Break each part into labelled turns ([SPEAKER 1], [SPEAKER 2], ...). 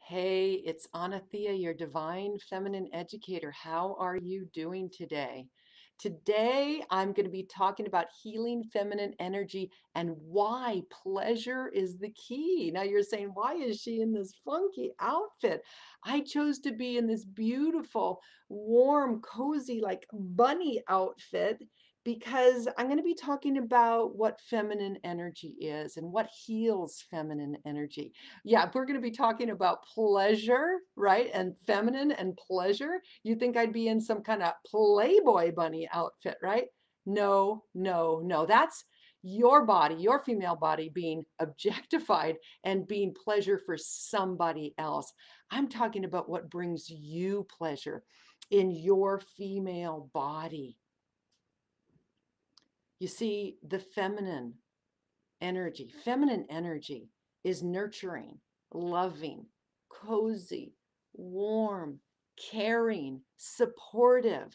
[SPEAKER 1] Hey, it's Anathea, your divine feminine educator. How are you doing today? Today, I'm going to be talking about healing feminine energy and why pleasure is the key. Now, you're saying, why is she in this funky outfit? I chose to be in this beautiful, warm, cozy, like bunny outfit because I'm going to be talking about what feminine energy is and what heals feminine energy. Yeah, we're going to be talking about pleasure, right? And feminine and pleasure. You think I'd be in some kind of Playboy bunny outfit, right? No, no, no. That's your body, your female body being objectified and being pleasure for somebody else. I'm talking about what brings you pleasure in your female body. You see, the feminine energy is nurturing, loving, cozy, warm, caring, supportive.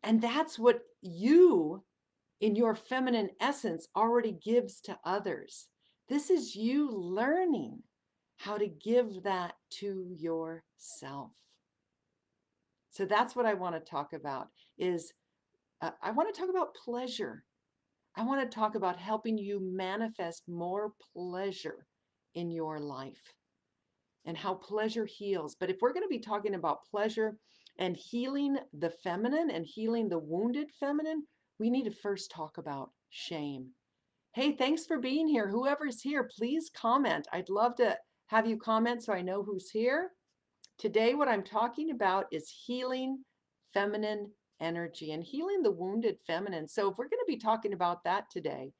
[SPEAKER 1] And that's what you, in your feminine essence, already gives to others. This is you learning how to give that to yourself. So that's what I want to talk about is I want to talk about pleasure. I want to talk about helping you manifest more pleasure in your life and how pleasure heals. But if we're going to be talking about pleasure and healing the feminine and healing the wounded feminine, we need to first talk about shame. Hey, thanks for being here. Whoever's here, please comment. I'd love to have you comment so I know who's here. Today, what I'm talking about is healing feminine energy and healing the wounded feminine. So, if we're going to be talking about that today,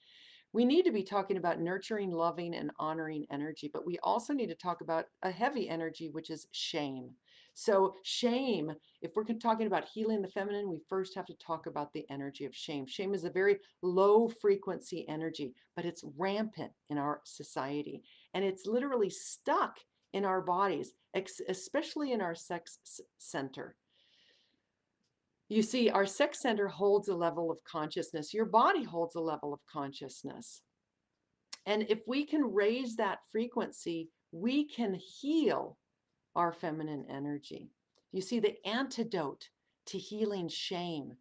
[SPEAKER 1] we need to be talking about nurturing, loving, and honoring energy, but we also need to talk about a heavy energy, which is shame. So, shame, if we're talking about healing the feminine, we first have to talk about the energy of shame. Shame is a very low frequency energy, but it's rampant in our society, and it's literally stuck in our bodies, especially in our sex center. You see, our sex center holds a level of consciousness. Your body holds a level of consciousness. And if we can raise that frequency, we can heal our feminine energy. You see, the antidote to healing shame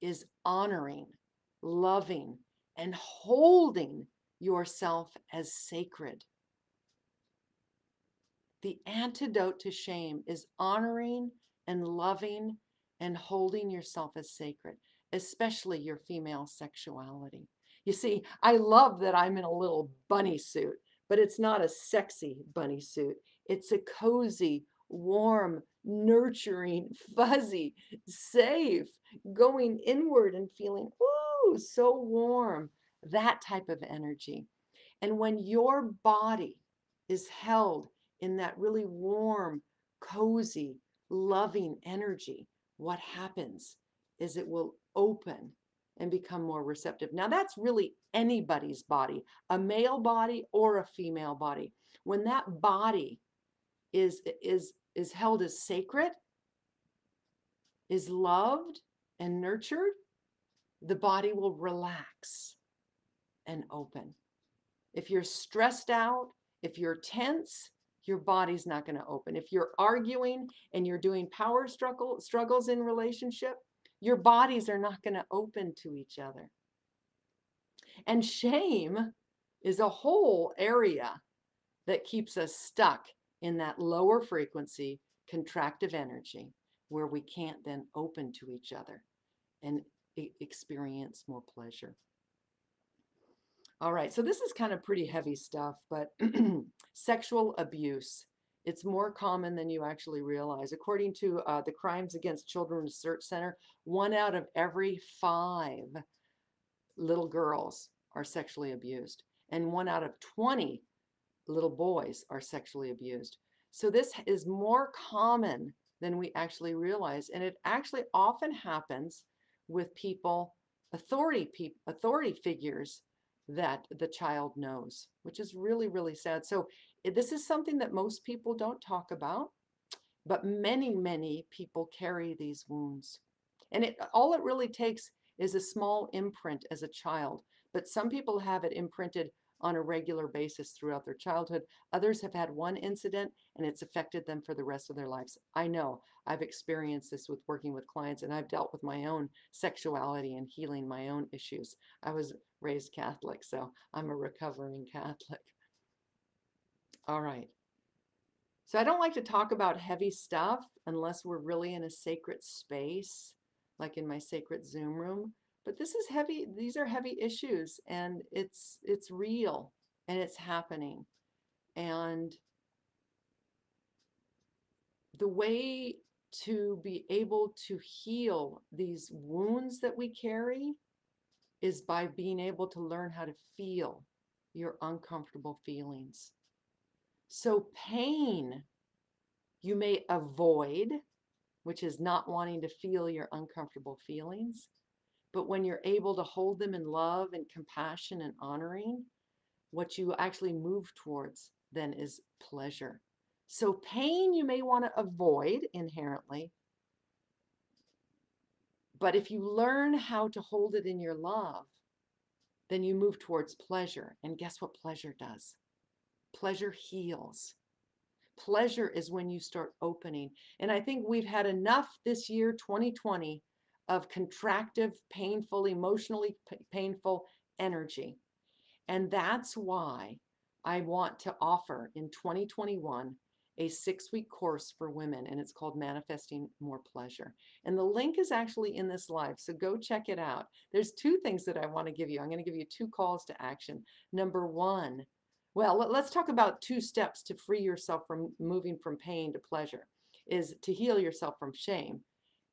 [SPEAKER 1] is honoring, loving, and holding yourself as sacred. The antidote to shame is honoring and loving and holding yourself as sacred, especially your female sexuality. You see, I love that I'm in a little bunny suit, but it's not a sexy bunny suit. It's a cozy, warm, nurturing, fuzzy, safe, going inward and feeling, ooh, so warm, that type of energy. And when your body is held in that really warm, cozy, loving energy, what happens is it will open and become more receptive. Now, that's really anybody's body, a male body or a female body. When that body is held as sacred, is loved and nurtured, the body will relax and open. If you're stressed out, if you're tense, your body's not going to open. If you're arguing and you're doing power struggles in relationship, your bodies are not going to open to each other. And shame is a whole area that keeps us stuck in that lower frequency contractive energy where we can't then open to each other and experience more pleasure. All right, so this is kind of pretty heavy stuff, but sexual abuse. It's more common than you actually realize. According to the Crimes Against Children Research Center, 1 out of every 5 little girls are sexually abused, and 1 out of 20 little boys are sexually abused. So this is more common than we actually realize, and it actually often happens with people, authority figures that the child knows, which is really, really sad. So this is something that most people don't talk about, but many, many people carry these wounds. And all it really takes is a small imprint as a child, but some people have it imprinted on a regular basis throughout their childhood. Others have had one incident and it's affected them for the rest of their lives. I know I've experienced this with working with clients, and I've dealt with my own sexuality and healing my own issues. I was raised Catholic, so I'm a recovering Catholic. All right. So I don't like to talk about heavy stuff unless we're really in a sacred space, like in my sacred Zoom room. But this is heavy. These are heavy issues, and it's real, and it's happening. And the way to be able to heal these wounds that we carry is by being able to learn how to feel your uncomfortable feelings. So pain you may avoid, which is not wanting to feel your uncomfortable feelings. But when you're able to hold them in love and compassion and honoring, what you actually move towards then is pleasure. So pain you may want to avoid inherently, but if you learn how to hold it in your love, then you move towards pleasure. And guess what pleasure does? Pleasure heals. Pleasure is when you start opening. And I think we've had enough this year, 2020, of contractive, painful, emotionally painful energy. And that's why I want to offer in 2021 a 6-week course for women, and it's called Manifesting More Pleasure. And the link is actually in this live, so go check it out. There's 2 things that I want to give you. I'm going to give you 2 calls to action. Number 1, well, let's talk about 2 steps to free yourself from moving from pain to pleasure, is to heal yourself from shame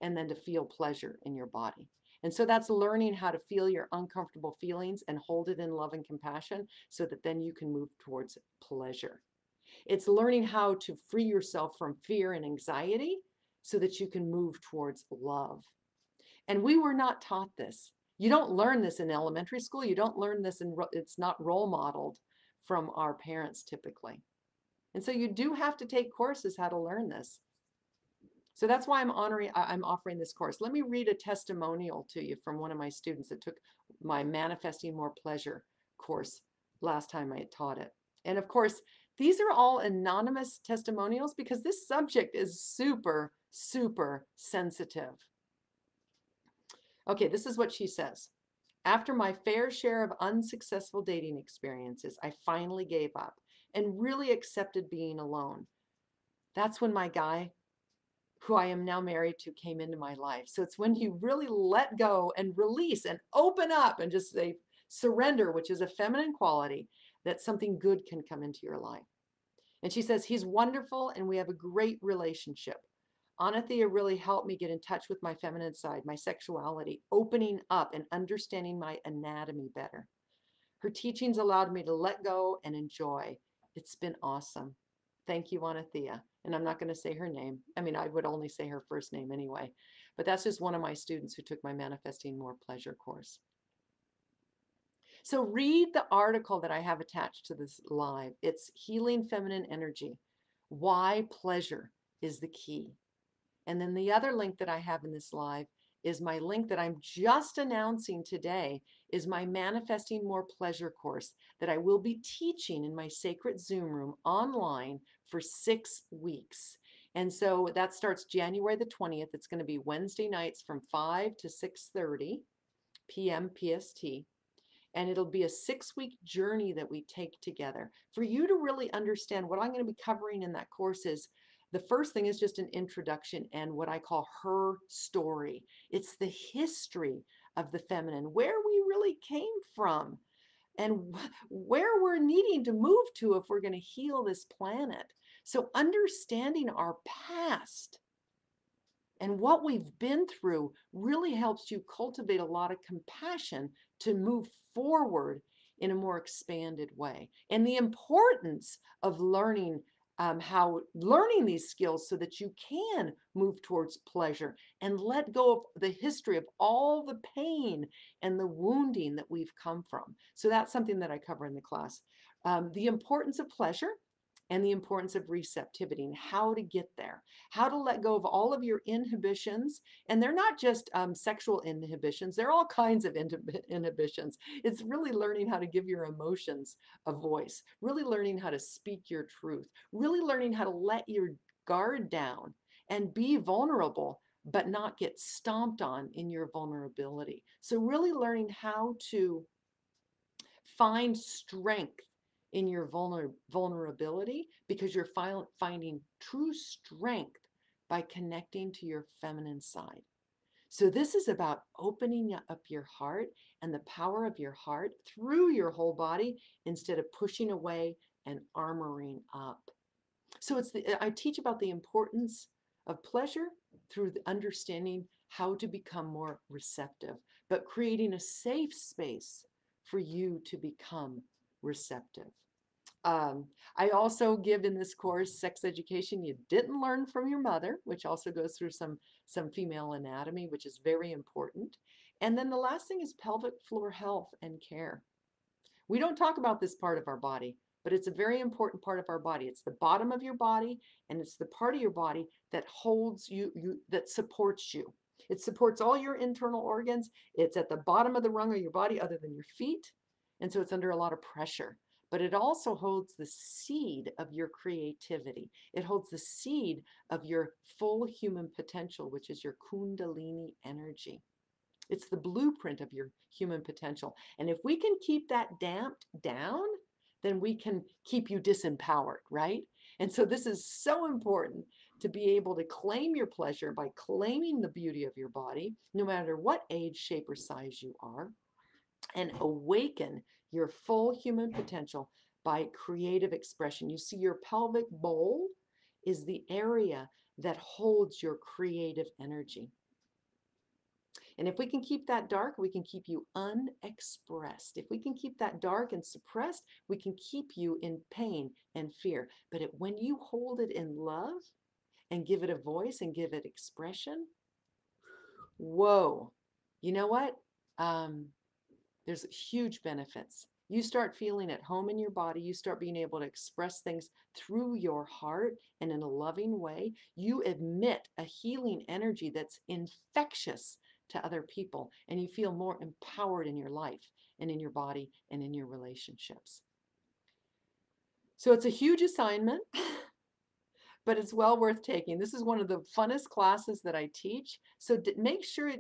[SPEAKER 1] and then to feel pleasure in your body. And so that's learning how to feel your uncomfortable feelings and hold it in love and compassion so that then you can move towards pleasure. It's learning how to free yourself from fear and anxiety so that you can move towards love. And we were not taught this. You don't learn this in elementary school. You don't learn this it's not role modeled from our parents typically. And so you do have to take courses how to learn this. So that's why I'm offering this course. Let me read a testimonial to you from one of my students that took my Manifesting More Pleasure course last time I taught it. And of course, these are all anonymous testimonials because this subject is super, super sensitive. Okay, this is what she says. After my fair share of unsuccessful dating experiences, I finally gave up and really accepted being alone. That's when my guy, who I am now married to, came into my life. So it's when you really let go and release and open up and just say surrender, which is a feminine quality, that something good can come into your life. And she says, he's wonderful and we have a great relationship. Anathea really helped me get in touch with my feminine side, my sexuality, opening up and understanding my anatomy better. Her teachings allowed me to let go and enjoy. It's been awesome. Thank you, Anathea. And I'm not going to say her name. I mean, I would only say her first name anyway. But that's just one of my students who took my Manifesting More Pleasure course. So read the article that I have attached to this live. It's Healing Feminine Energy, Why Pleasure is the Key. And then the other link that I have in this live is my link that I'm just announcing today is my Manifesting More Pleasure course that I will be teaching in my sacred Zoom room online for 6 weeks. And so that starts January the 20th. It's going to be Wednesday nights from 5 to 6:30 p.m. PST. And it'll be a 6-week journey that we take together. For you to really understand what I'm going to be covering in that course is the first thing is just an introduction and what I call her story. It's the history of the feminine, where we really came from and where we're needing to move to if we're going to heal this planet. So understanding our past and what we've been through really helps you cultivate a lot of compassion to move forward in a more expanded way. And the importance of learning these skills so that you can move towards pleasure and let go of the history of all the pain and the wounding that we've come from. So that's something that I cover in the class. The importance of pleasure and the importance of receptivity and how to get there, how to let go of all of your inhibitions. And they're not just sexual inhibitions, they're all kinds of inhibitions. It's really learning how to give your emotions a voice, really learning how to speak your truth, really learning how to let your guard down and be vulnerable, but not get stomped on in your vulnerability. So really learning how to find strength in your vulnerability, because you're finding true strength by connecting to your feminine side. So this is about opening up your heart and the power of your heart through your whole body instead of pushing away and armoring up. So I teach about the importance of pleasure through the understanding how to become more receptive, but creating a safe space for you to become receptive. I also give in this course sex education you didn't learn from your mother, which also goes through some female anatomy, which is very important. And then the last thing is pelvic floor health and care. We don't talk about this part of our body, but it's a very important part of our body. It's the bottom of your body, and it's the part of your body that holds you, that supports you. It supports all your internal organs. It's at the bottom of the rung of your body other than your feet. And so it's under a lot of pressure. But it also holds the seed of your creativity. It holds the seed of your full human potential, which is your Kundalini energy. It's the blueprint of your human potential. And if we can keep that damped down, then we can keep you disempowered, right? And so this is so important to be able to claim your pleasure by claiming the beauty of your body, no matter what age, shape, or size you are, and awaken your full human potential by creative expression. You see, your pelvic bowl is the area that holds your creative energy. And if we can keep that dark, we can keep you unexpressed. If we can keep that dark and suppressed, we can keep you in pain and fear. But when you hold it in love and give it a voice and give it expression, whoa, you know what? There's huge benefits. You start feeling at home in your body. You start being able to express things through your heart and in a loving way. You emit a healing energy that's infectious to other people, and you feel more empowered in your life and in your body and in your relationships. So it's a huge assignment, but it's well worth taking. This is one of the funnest classes that I teach. So make sure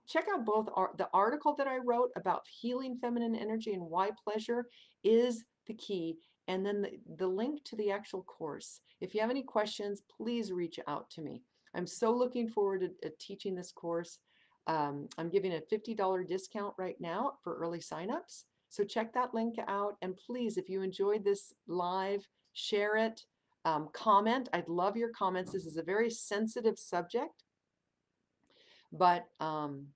[SPEAKER 1] check out both the article that I wrote about healing feminine energy and why pleasure is the key, and then the link to the actual course. If you have any questions, please reach out to me. I'm so looking forward to teaching this course. I'm giving a $50 discount right now for early signups. So check that link out. And please, if you enjoyed this live, share it. Comment. I'd love your comments. This is a very sensitive subject, but and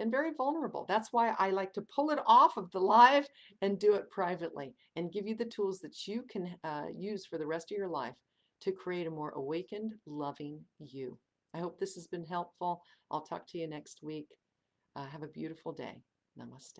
[SPEAKER 1] very vulnerable. That's why I like to pull it off of the live and do it privately and give you the tools that you can use for the rest of your life to create a more awakened, loving you. I hope this has been helpful. I'll talk to you next week. Have a beautiful day. Namaste.